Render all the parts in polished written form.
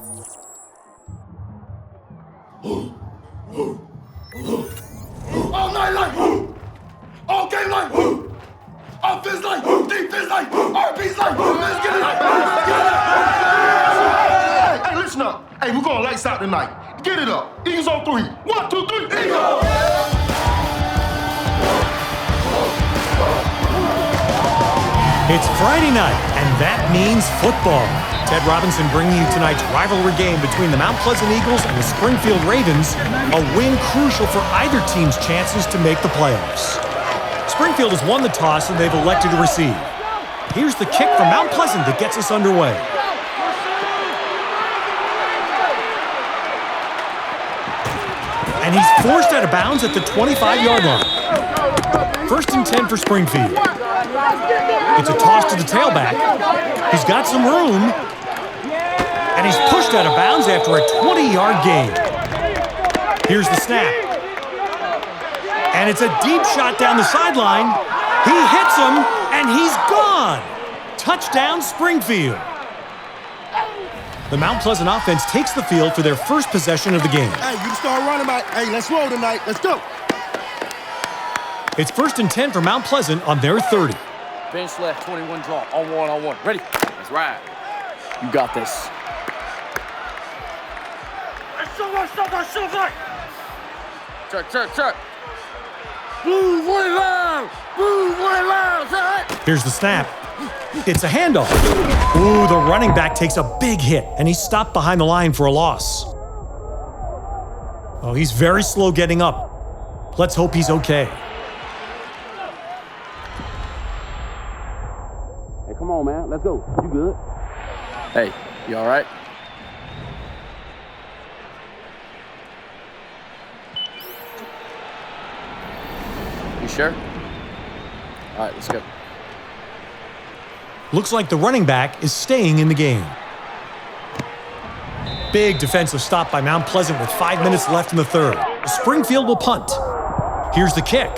All night long, all game long, offense like, defense like, RB's like, let's get it. Hey, listen up. Hey, we're going lights out tonight. Get it up. Eagles on 3. 1, 2, 3, Eagles! It's Friday night, and that means football. Ted Robinson bringing you tonight's rivalry game between the Mount Pleasant Eagles and the Springfield Ravens, a win crucial for either team's chances to make the playoffs. Springfield has won the toss, and they've elected to receive. Here's the kick from Mount Pleasant that gets us underway. And he's forced out of bounds at the 25-yard line. 1st and 10 for Springfield. It's a toss to the tailback. He's got some room. And he's pushed out of bounds after a 20-yard gain. Here's the snap. And it's a deep shot down the sideline. He hits him, and he's gone. Touchdown, Springfield. The Mount Pleasant offense takes the field for their first possession of the game. Hey, you can start running back. Hey, let's roll tonight. Let's go. It's 1st and 10 for Mount Pleasant on their 30. Bench left, 21 draw, on one. Ready? Let's ride. You got this. Check. Blue, one loud, Here's the snap. It's a handoff. Ooh, the running back takes a big hit, and he's stopped behind the line for a loss. Oh, he's very slow getting up. Let's hope he's okay. Hey, come on, man. Let's go. You good? Hey, you all right? You sure? All right, let's go. Looks like the running back is staying in the game. Big defensive stop by Mount Pleasant with 5 minutes left in the third. Springfield will punt. Here's the kick.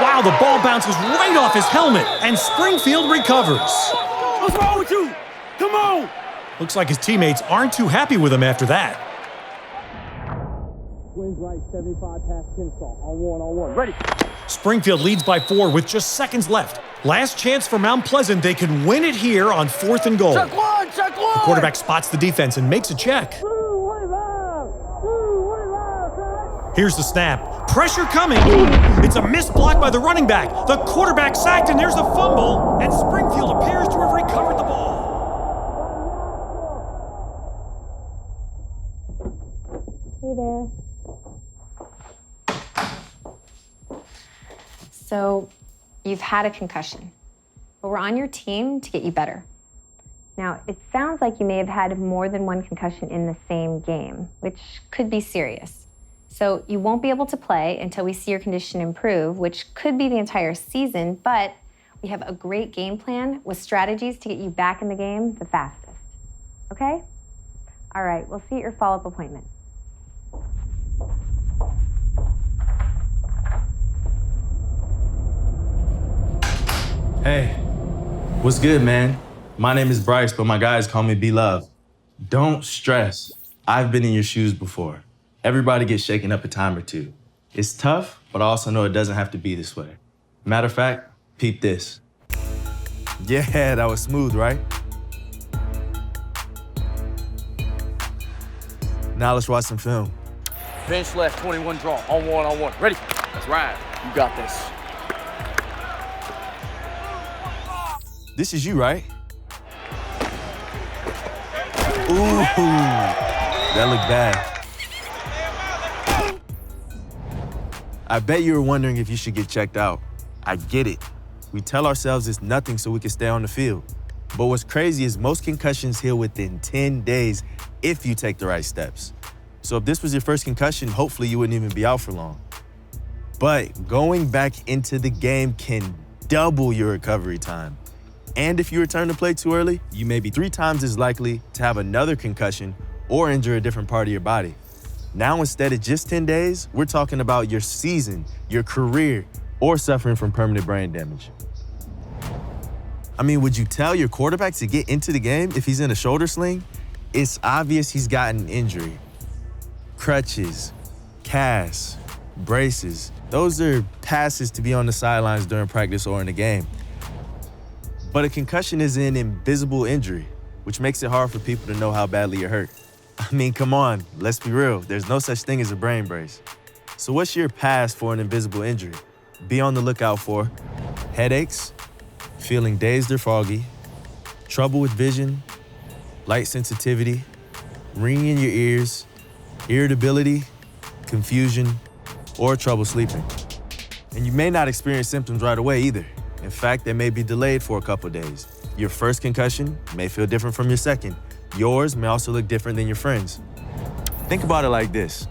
Wow, the ball bounces right off his helmet, and Springfield recovers. What's wrong with you? Come on! Looks like his teammates aren't too happy with him after that. Twins right, 75 past Kensaw, on one. Ready? Springfield leads by 4 with just seconds left. Last chance for Mount Pleasant. They can win it here on 4th and goal. Check one! The quarterback spots the defense and makes a check. Here's the snap. Pressure coming. It's a missed block by the running back. The quarterback sacked, and there's the fumble. And Springfield appears to have recovered the ball. Hey there. So, you've had a concussion, but we're on your team to get you better. Now, it sounds like you may have had more than one concussion in the same game, which could be serious. So you won't be able to play until we see your condition improve, which could be the entire season, but we have a great game plan with strategies to get you back in the game the fastest. Okay? All right, we'll see you at your follow-up appointment. Hey, what's good, man? My name is Bryce, but my guys call me B-Love. Don't stress. I've been in your shoes before. Everybody gets shaken up a time or two. It's tough, but I also know it doesn't have to be this way. Matter of fact, peep this. Yeah, that was smooth, right? Now let's watch some film. Bench left, 21 draw, on one. Ready? Let's ride. You got this. This is you, right? Ooh, that looked bad. I bet you were wondering if you should get checked out. I get it. We tell ourselves it's nothing so we can stay on the field. But what's crazy is most concussions heal within 10 days if you take the right steps. So if this was your first concussion, hopefully you wouldn't even be out for long. But going back into the game can double your recovery time. And if you return to play too early, you may be 3 times as likely to have another concussion or injure a different part of your body. Now, instead of just 10 days, we're talking about your season, your career, or suffering from permanent brain damage. I mean, would you tell your quarterback to get into the game if he's in a shoulder sling? It's obvious he's gotten an injury. Crutches, casts, braces, those are passes to be on the sidelines during practice or in the game. But a concussion is an invisible injury, which makes it hard for people to know how badly you're hurt. I mean, come on, let's be real. There's no such thing as a brain brace. So what's your pass for an invisible injury? Be on the lookout for headaches, feeling dazed or foggy, trouble with vision, light sensitivity, ringing in your ears, irritability, confusion, or trouble sleeping. And you may not experience symptoms right away either. In fact, they may be delayed for a couple of days. Your first concussion may feel different from your second. Yours may also look different than your friends. Think about it like this.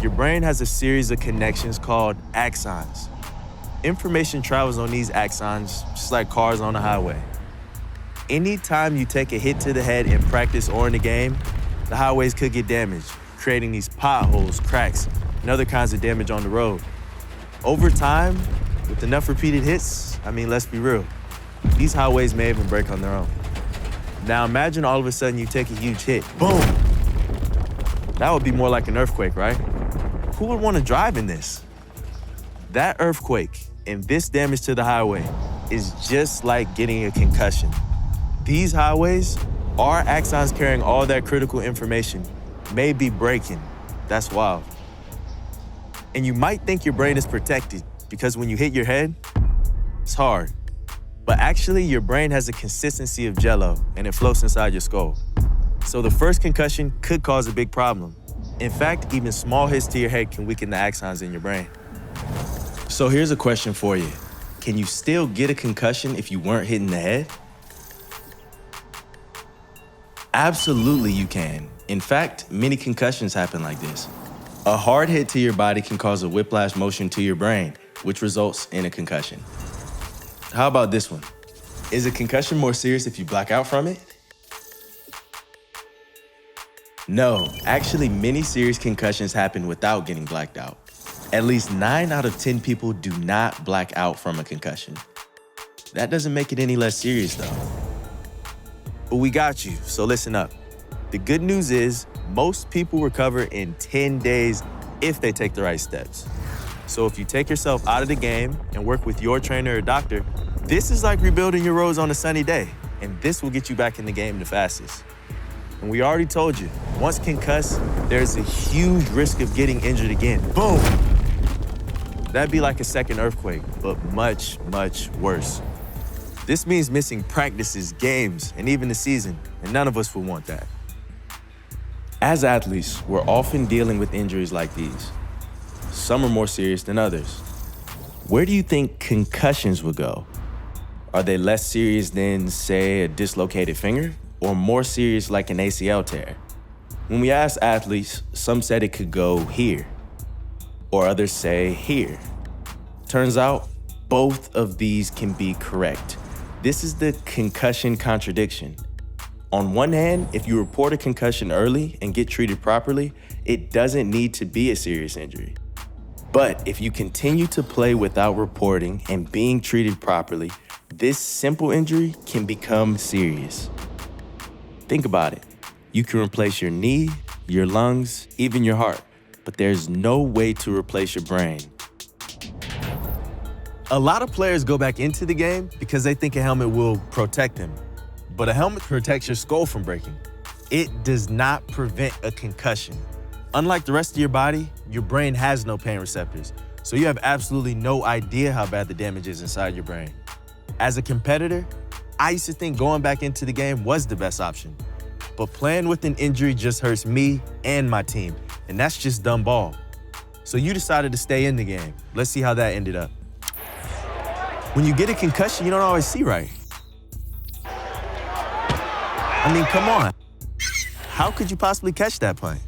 Your brain has a series of connections called axons. Information travels on these axons just like cars on the highway. Anytime you take a hit to the head in practice or in the game, the highways could get damaged, creating these potholes, cracks, and other kinds of damage on the road. Over time, with enough repeated hits, I mean, let's be real, these highways may even break on their own. Now imagine all of a sudden you take a huge hit, boom! That would be more like an earthquake, right? Who would want to drive in this? That earthquake and this damage to the highway is just like getting a concussion. These highways, our axons carrying all that critical information, may be breaking. That's wild. And you might think your brain is protected because when you hit your head, it's hard. But actually, your brain has a consistency of jello and it floats inside your skull. So the first concussion could cause a big problem. In fact, even small hits to your head can weaken the axons in your brain. So here's a question for you. Can you still get a concussion if you weren't hit in the head? Absolutely you can. In fact, many concussions happen like this. A hard hit to your body can cause a whiplash motion to your brain, which results in a concussion. How about this one? Is a concussion more serious if you black out from it? No, actually many serious concussions happen without getting blacked out. At least 9 out of 10 people do not black out from a concussion. That doesn't make it any less serious though. But we got you, so listen up. The good news is most people recover in 10 days if they take the right steps. So if you take yourself out of the game and work with your trainer or doctor, this is like rebuilding your roads on a sunny day, and this will get you back in the game the fastest. And we already told you, once concussed, there's a huge risk of getting injured again. Boom! That'd be like a second earthquake, but much, much worse. This means missing practices, games, and even the season, and none of us would want that. As athletes, we're often dealing with injuries like these. Some are more serious than others. Where do you think concussions would go? Are they less serious than, say, a dislocated finger, or more serious like an ACL tear? When we asked athletes, some said it could go here, or others say here. Turns out, both of these can be correct. This is the concussion contradiction. On one hand, if you report a concussion early and get treated properly, it doesn't need to be a serious injury. But if you continue to play without reporting and being treated properly, this simple injury can become serious. Think about it. You can replace your knee, your lungs, even your heart, but there's no way to replace your brain. A lot of players go back into the game because they think a helmet will protect them. But a helmet protects your skull from breaking. It does not prevent a concussion. Unlike the rest of your body, your brain has no pain receptors, so you have absolutely no idea how bad the damage is inside your brain. As a competitor, I used to think going back into the game was the best option. But playing with an injury just hurts me and my team, and that's just dumb ball. So you decided to stay in the game. Let's see how that ended up. When you get a concussion, you don't always see right. I mean, come on. How could you possibly catch that punt?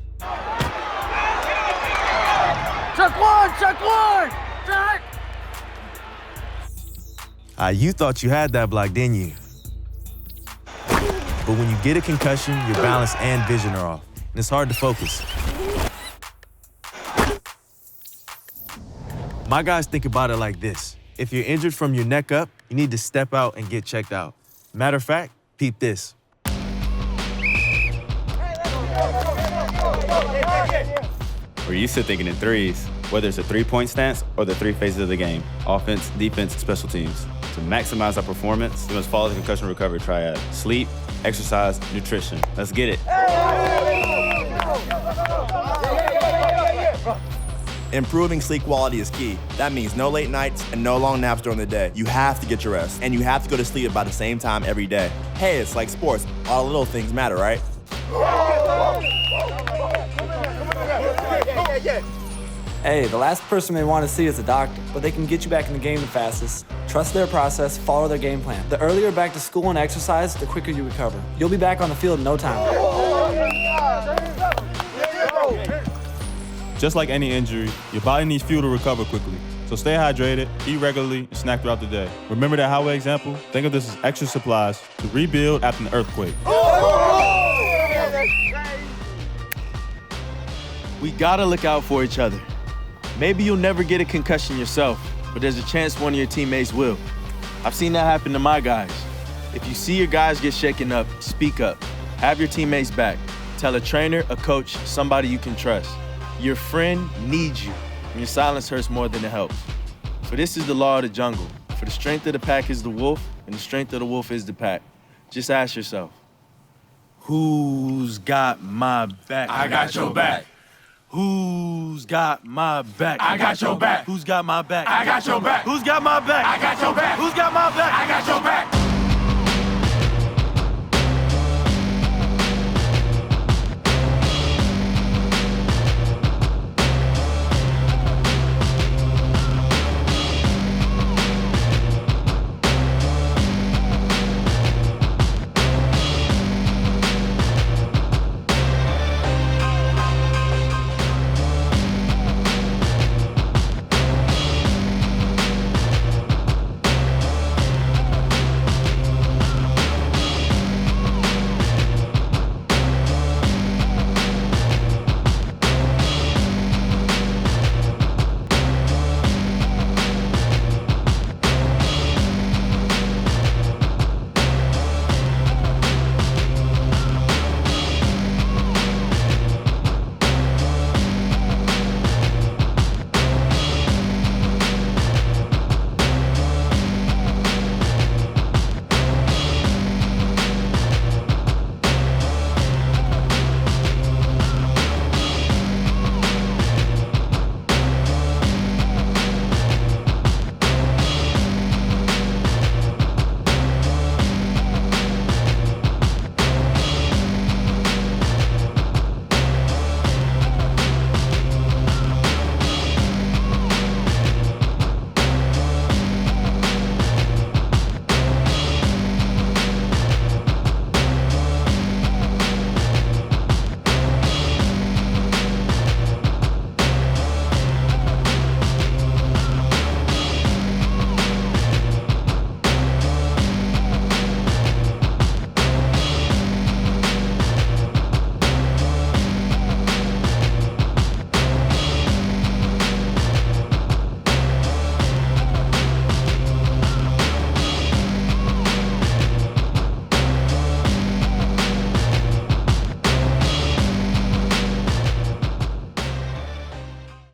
Check one, check! You thought you had that block, didn't you? But when you get a concussion, your balance and vision are off, and it's hard to focus. My guys think about it like this. If you're injured from your neck up, you need to step out and get checked out. Matter of fact, peep this. We're used to thinking in threes, whether it's a three-point stance or the three phases of the game, offense, defense, and special teams. To maximize our performance, we must follow the concussion recovery triad: sleep, exercise, nutrition. Let's get it. Improving sleep quality is key. That means no late nights and no long naps during the day. You have to get your rest, and you have to go to sleep about the same time every day. Hey, it's like sports. All the little things matter, right? Hey, the last person they want to see is a doctor, but they can get you back in the game the fastest. Trust their process, follow their game plan. The earlier back to school and exercise, the quicker you recover. You'll be back on the field in no time. Just like any injury, your body needs fuel to recover quickly. So stay hydrated, eat regularly, and snack throughout the day. Remember that highway example? Think of this as extra supplies to rebuild after an earthquake. We gotta look out for each other. Maybe you'll never get a concussion yourself, but there's a chance one of your teammates will. I've seen that happen to my guys. If you see your guys get shaken up, speak up. Have your teammates back. Tell a trainer, a coach, somebody you can trust. Your friend needs you, and your silence hurts more than it helps. For this is the law of the jungle. For the strength of the pack is the wolf, and the strength of the wolf is the pack. Just ask yourself, who's got my back? I got your back. Who's got my back? I got your back. Who's got my back? I got your back. Who's got my back? I got your back. Who's got my back? I got your back.